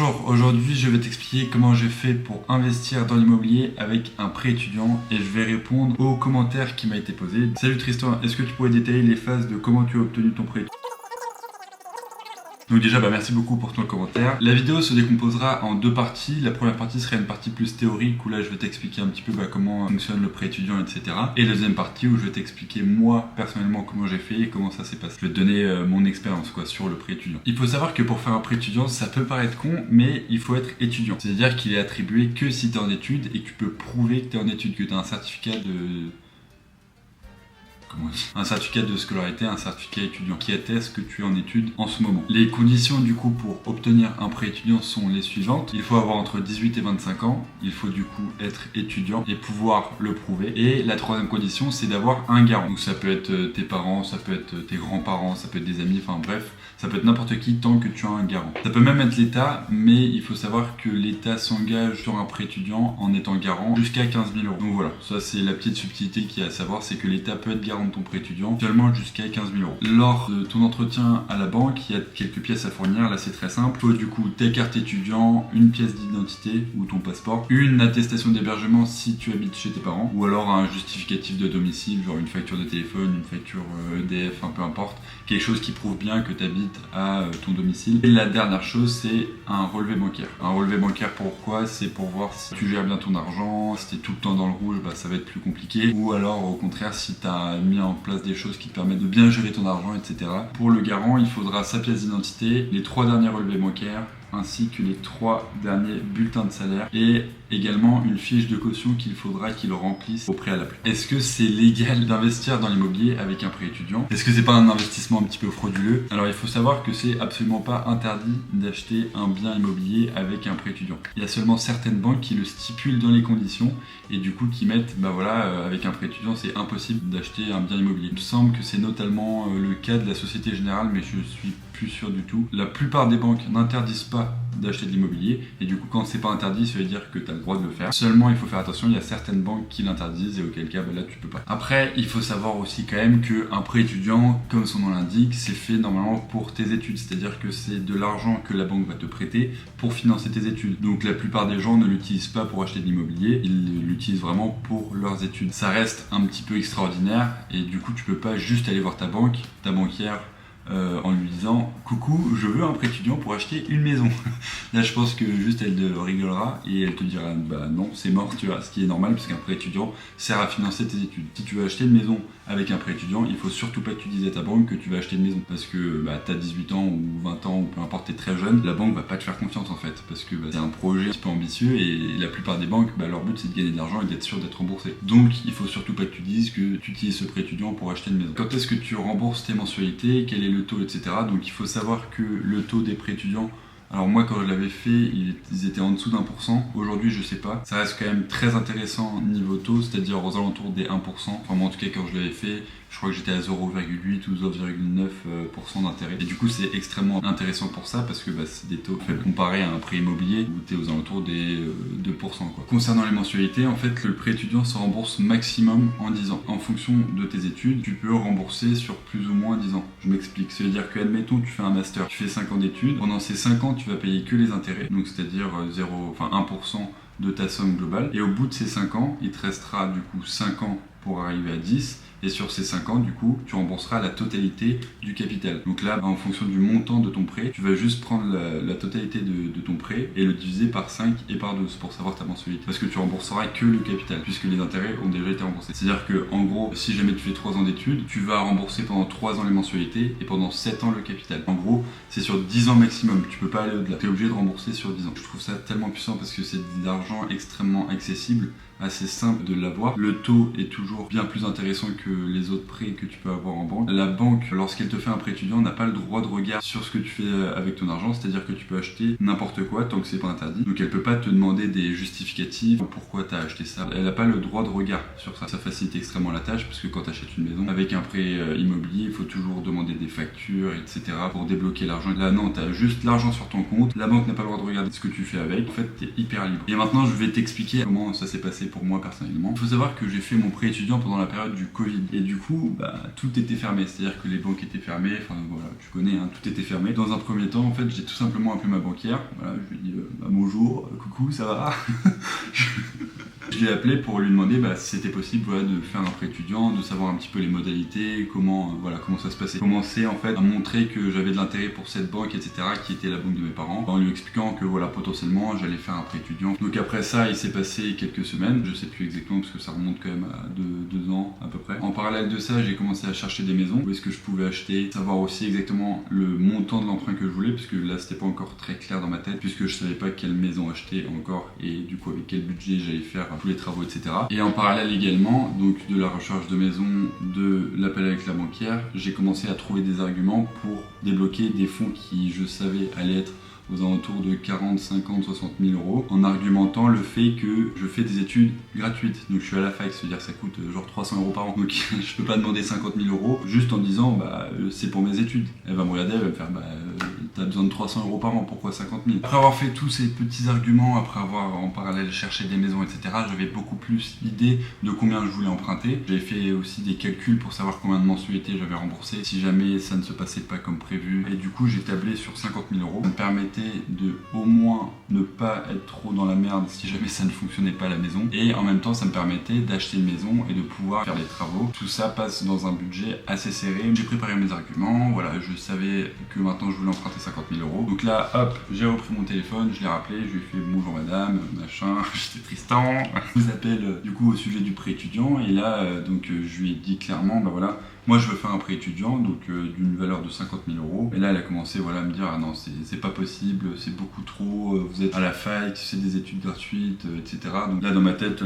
Bonjour, aujourd'hui je vais t'expliquer comment j'ai fait pour investir dans l'immobilier avec un prêt étudiant et je vais répondre aux commentaires qui m'a été posé. Salut Tristan, est-ce que tu pourrais détailler les phases de comment tu as obtenu ton prêt? Donc déjà, merci beaucoup pour ton commentaire. La vidéo se décomposera en deux parties. La première partie sera une partie plus théorique où là je vais t'expliquer un petit peu comment fonctionne le prêt étudiant, etc. Et la deuxième partie où je vais t'expliquer moi personnellement comment j'ai fait et comment ça s'est passé. Je vais te donner mon expérience sur le prêt étudiant. Il faut savoir que pour faire un prêt étudiant, ça peut paraître con, mais il faut être étudiant. C'est-à-dire qu'il est attribué que si tu es en études et que tu peux prouver que tu es en études, que tu as un certificat de... un certificat de scolarité, un certificat étudiant qui atteste que tu es en études en ce moment. Les conditions du coup pour obtenir un prêt étudiant sont les suivantes. Il faut avoir entre 18 et 25 ans, il faut du coup être étudiant et pouvoir le prouver. Et la troisième condition, c'est d'avoir un garant. Donc ça peut être tes parents, ça peut être tes grands-parents, ça peut être des amis, enfin bref, ça peut être n'importe qui tant que tu as un garant. Ça peut même être l'État, mais il faut savoir que l'État s'engage sur un prêt étudiant en étant garant jusqu'à 15 000 euros. Donc voilà, ça c'est la petite subtilité qu'il y a à savoir, c'est que l'État peut être garant de ton prêt étudiant seulement jusqu'à 15 000 euros. Lors de ton entretien à la banque, il y a quelques pièces à fournir, là c'est très simple. Il faut du coup ta carte étudiant, une pièce d'identité ou ton passeport, une attestation d'hébergement si tu habites chez tes parents, ou alors un justificatif de domicile, genre une facture de téléphone, une facture EDF, peu importe, quelque chose qui prouve bien que tu habites à ton domicile. Et la dernière chose, c'est un relevé bancaire. Un relevé bancaire, pourquoi? C'est pour voir si tu gères bien ton argent, si tu es tout le temps dans le rouge, ça va être plus compliqué, ou alors au contraire si tu as mis en place des choses qui te permettent de bien gérer ton argent, etc. Pour le garant, il faudra sa pièce d'identité, les 3 derniers relevés bancaires, ainsi que les 3 derniers bulletins de salaire et également une fiche de caution qu'il faudra qu'il remplisse au préalable. Est-ce que c'est légal d'investir dans l'immobilier avec un prêt étudiant? Est-ce que c'est pas un investissement un petit peu frauduleux? Alors il faut savoir que c'est absolument pas interdit d'acheter un bien immobilier avec un prêt étudiant. Il y a seulement certaines banques qui le stipulent dans les conditions et du coup qui mettent, avec un prêt étudiant c'est impossible d'acheter un bien immobilier. Il me semble que c'est notamment le cas de la Société Générale, mais je suis plus sûr du tout. La plupart des banques n'interdisent pas d'acheter de l'immobilier et du coup quand c'est pas interdit ça veut dire que tu as le droit de le faire. Seulement il faut faire attention, il y a certaines banques qui l'interdisent et auquel cas là tu peux pas. Après il faut savoir aussi quand même qu'un prêt étudiant, comme son nom l'indique, c'est fait normalement pour tes études, c'est-à-dire que c'est de l'argent que la banque va te prêter pour financer tes études. Donc la plupart des gens ne l'utilisent pas pour acheter de l'immobilier, ils l'utilisent vraiment pour leurs études. Ça reste un petit peu extraordinaire et du coup tu peux pas juste aller voir ta banquière en lui disant coucou, je veux un prêt étudiant pour acheter une maison. Là je pense que juste elle rigolera et elle te dira non, c'est mort, tu vois, ce qui est normal parce qu'un prêt étudiant sert à financer tes études. Si tu veux acheter une maison avec un prêt étudiant, il faut surtout pas que tu dises à ta banque que tu vas acheter une maison parce que tu as 18 ans ou 20 ans ou peu importe, t'es très jeune, la banque va pas te faire confiance en fait parce que c'est un projet un petit peu ambitieux et la plupart des banques, leur but c'est de gagner de l'argent et d'être sûr d'être remboursé. Donc il faut surtout pas que tu dises que tu utilises ce prêt étudiant pour acheter une maison. Quand est-ce que tu rembourses tes mensualités, quel est le taux, etc. Donc il faut savoir que le taux des prêts étudiants, alors moi quand je l'avais fait, ils étaient en dessous d'1%. Aujourd'hui je sais pas. Ça reste quand même très intéressant niveau taux, c'est-à-dire aux alentours des 1%. Enfin moi en tout cas quand je l'avais fait, je crois que j'étais à 0,8 ou 0,9% d'intérêt. Et du coup c'est extrêmement intéressant pour ça parce que c'est des taux comparés à un prêt immobilier où tu es aux alentours des 2%. Concernant les mensualités, en fait le prêt étudiant se rembourse maximum en 10 ans. En fonction de tes études, tu peux rembourser sur plus ou moins 10 ans. Je m'explique, ça veut dire que admettons tu fais un master, tu fais 5 ans d'études, pendant ces 5 ans tu vas payer que les intérêts, donc c'est-à-dire 1% de ta somme globale. Et au bout de ces 5 ans, il te restera du coup 5 ans pour arriver à 10. Et sur ces 5 ans, du coup, tu rembourseras la totalité du capital. Donc là, en fonction du montant de ton prêt, tu vas juste prendre la totalité de ton prêt et le diviser par 5 et par 12 pour savoir ta mensualité. Parce que tu rembourseras que le capital, puisque les intérêts ont déjà été remboursés. C'est-à-dire que, en gros, si jamais tu fais 3 ans d'études, tu vas rembourser pendant 3 ans les mensualités et pendant 7 ans le capital. En gros, c'est sur 10 ans maximum. Tu peux pas aller au-delà. Tu es obligé de rembourser sur 10 ans. Je trouve ça tellement puissant parce que c'est de l'argent extrêmement accessible, assez simple de l'avoir. Le taux est toujours bien plus intéressant que les autres prêts que tu peux avoir en banque. La banque, lorsqu'elle te fait un prêt étudiant, n'a pas le droit de regard sur ce que tu fais avec ton argent, c'est-à-dire que tu peux acheter n'importe quoi tant que c'est pas interdit. Donc elle peut pas te demander des justificatifs, pourquoi tu as acheté ça. Elle n'a pas le droit de regard sur ça. Ça facilite extrêmement la tâche parce que quand tu achètes une maison, avec un prêt immobilier, il faut toujours demander des factures, etc. pour débloquer l'argent. Là non, tu as juste l'argent sur ton compte, la banque n'a pas le droit de regarder ce que tu fais avec. En fait, tu es hyper libre. Et maintenant, je vais t'expliquer comment ça s'est passé pour moi personnellement. Il faut savoir que j'ai fait mon prêt étudiant étudiant pendant la période du Covid. Et du coup, tout était fermé, c'est-à-dire que les banques étaient fermées, enfin voilà, tu connais, hein, tout était fermé. Dans un premier temps, en fait, j'ai tout simplement appelé ma banquière, voilà, je lui ai dit bonjour, coucou, ça va? Je l'ai appelé pour lui demander si c'était possible de faire un prêt étudiant, de savoir un petit peu les modalités, comment ça se passait. Commencer en fait à montrer que j'avais de l'intérêt pour cette banque, etc., qui était la banque de mes parents, en lui expliquant que potentiellement j'allais faire un prêt étudiant. Donc après ça, il s'est passé quelques semaines, je sais plus exactement parce que ça remonte quand même à deux ans à peu près. En parallèle de ça, j'ai commencé à chercher des maisons, où est-ce que je pouvais acheter, savoir aussi exactement le montant de l'emprunt que je voulais, parce que là c'était pas encore très clair dans ma tête, puisque je savais pas quelle maison acheter encore, et du coup avec quel budget j'allais faire tous les travaux, etc. Et en parallèle également, donc de la recherche de maison, de l'appel avec la banquière, j'ai commencé à trouver des arguments pour débloquer des fonds qui, je savais, allaient être aux alentours de 40, 50, 60 000 euros, en argumentant le fait que je fais des études gratuites. Donc je suis à la fac, c'est-à-dire que ça coûte genre 300 euros par an. Donc je peux pas demander 50 000 euros juste en disant c'est pour mes études. Elle va me regarder, elle va me faire t'as besoin de 300 euros par an, pourquoi 50 000? Après avoir fait tous ces petits arguments, après avoir en parallèle cherché des maisons, etc., j'avais beaucoup plus l'idée de combien je voulais emprunter. J'avais fait aussi des calculs pour savoir combien de mensualités j'avais remboursé si jamais ça ne se passait pas comme prévu. Et du coup, j'ai tablé sur 50 000 euros. Ça me permettait de au moins ne pas être trop dans la merde si jamais ça ne fonctionnait pas à la maison. Et en même temps, ça me permettait d'acheter une maison et de pouvoir faire les travaux. Tout ça passe dans un budget assez serré. J'ai préparé mes arguments, voilà, je savais que maintenant je voulais emprunter 50 000 euros. Donc là, hop, j'ai repris mon téléphone, je l'ai rappelé, je lui ai fait bonjour madame, machin, j'étais Tristan. Je vous appelle du coup au sujet du prêt étudiant et là, je lui ai dit clairement, voilà, moi je veux faire un prêt étudiant, donc d'une valeur de 50 000 euros. Et là, elle a commencé à me dire, ah non, c'est pas possible, c'est beaucoup trop, vous êtes à la fac, c'est des études gratuites, etc. Donc là, dans ma tête,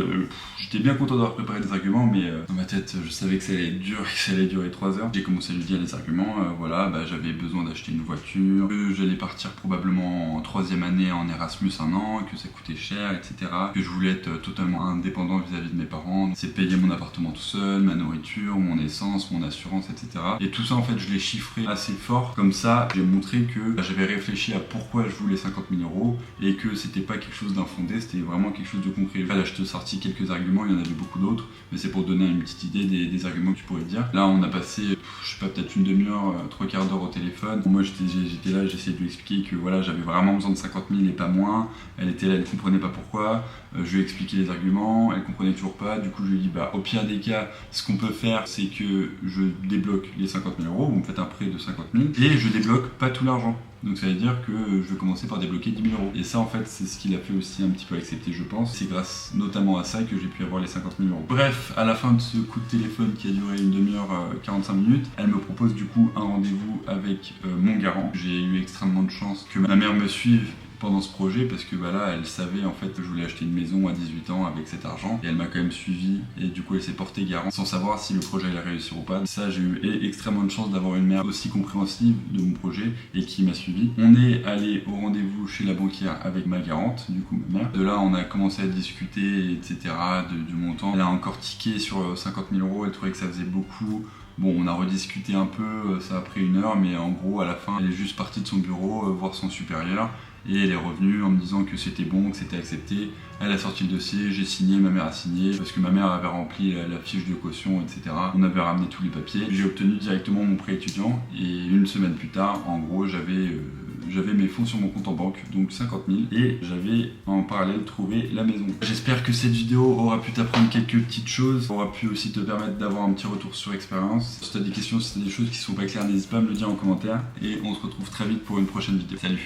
j'étais bien content d'avoir préparé des arguments, mais dans ma tête, je savais que ça allait être dur et que ça allait durer 3 heures. J'ai commencé à lui dire les arguments, j'avais besoin d'acheter une voiture, que j'allais partir probablement en 3e année en Erasmus 1 an, que ça coûtait cher, etc. Que je voulais être totalement indépendant vis-à-vis de mes parents, c'est payer mon appartement tout seul, ma nourriture, mon essence, mon assurance, etc. Et tout ça, en fait, je l'ai chiffré assez fort. Comme ça, j'ai montré que j'avais réfléchi à pourquoi je voulais 50 000 euros et que c'était pas quelque chose d'infondé, c'était vraiment quelque chose de concret. Là, je te sorti quelques arguments, il y en avait beaucoup d'autres, mais c'est pour donner une petite idée des arguments que tu pourrais dire. Là, on a passé, je sais pas, peut-être une demi-heure, 3/4 d'heure au téléphone. Moi, j'étais là, j'essayais de lui expliquer que voilà, j'avais vraiment besoin de 50 000 et pas moins. Elle était là, elle comprenait pas pourquoi. Je lui ai expliqué les arguments, elle comprenait toujours pas. Du coup, je lui ai dit, au pire des cas, ce qu'on peut faire, c'est que je débloque les 50 000 euros, vous me faites un prêt de 50 000 et je débloque pas tout l'argent. Donc ça veut dire que je vais commencer par débloquer 10 000 euros. Et ça, en fait, c'est ce qu'il a fait aussi un petit peu accepter, je pense. C'est grâce notamment à ça que j'ai pu avoir les 50 000 euros. Bref, à la fin de ce coup de téléphone qui a duré une demi-heure, 45 minutes, elle me propose du coup un rendez-vous avec mon garant. J'ai eu extrêmement de chance que ma mère me suive pendant ce projet parce que elle savait en fait que je voulais acheter une maison à 18 ans avec cet argent et elle m'a quand même suivi et du coup elle s'est portée garant sans savoir si le projet allait réussir ou pas. Ça, j'ai eu extrêmement de chance d'avoir une mère aussi compréhensive de mon projet et qui m'a suivi. On est allé au rendez-vous chez la banquière avec ma garante, du coup ma mère. De là, on a commencé à discuter, etc. du montant. Elle a encore tiqué sur 50 000 euros, elle trouvait que ça faisait beaucoup. Bon, on a rediscuté un peu, ça a pris 1 heure, mais en gros, à la fin, elle est juste partie de son bureau, voir son supérieur, et elle est revenue en me disant que c'était bon, que c'était accepté. Elle a sorti le dossier, j'ai signé, ma mère a signé, parce que ma mère avait rempli la fiche de caution, etc. On avait ramené tous les papiers. J'ai obtenu directement mon prêt étudiant, et 1 semaine plus tard, en gros, j'avais mes fonds sur mon compte en banque, donc 50 000, et j'avais en parallèle trouvé la maison. J'espère que cette vidéo aura pu t'apprendre quelques petites choses, aura pu aussi te permettre d'avoir un petit retour sur expérience. Si tu as des questions, si tu as des choses qui sont pas claires, n'hésite pas à me le dire en commentaire, et on se retrouve très vite pour une prochaine vidéo. Salut!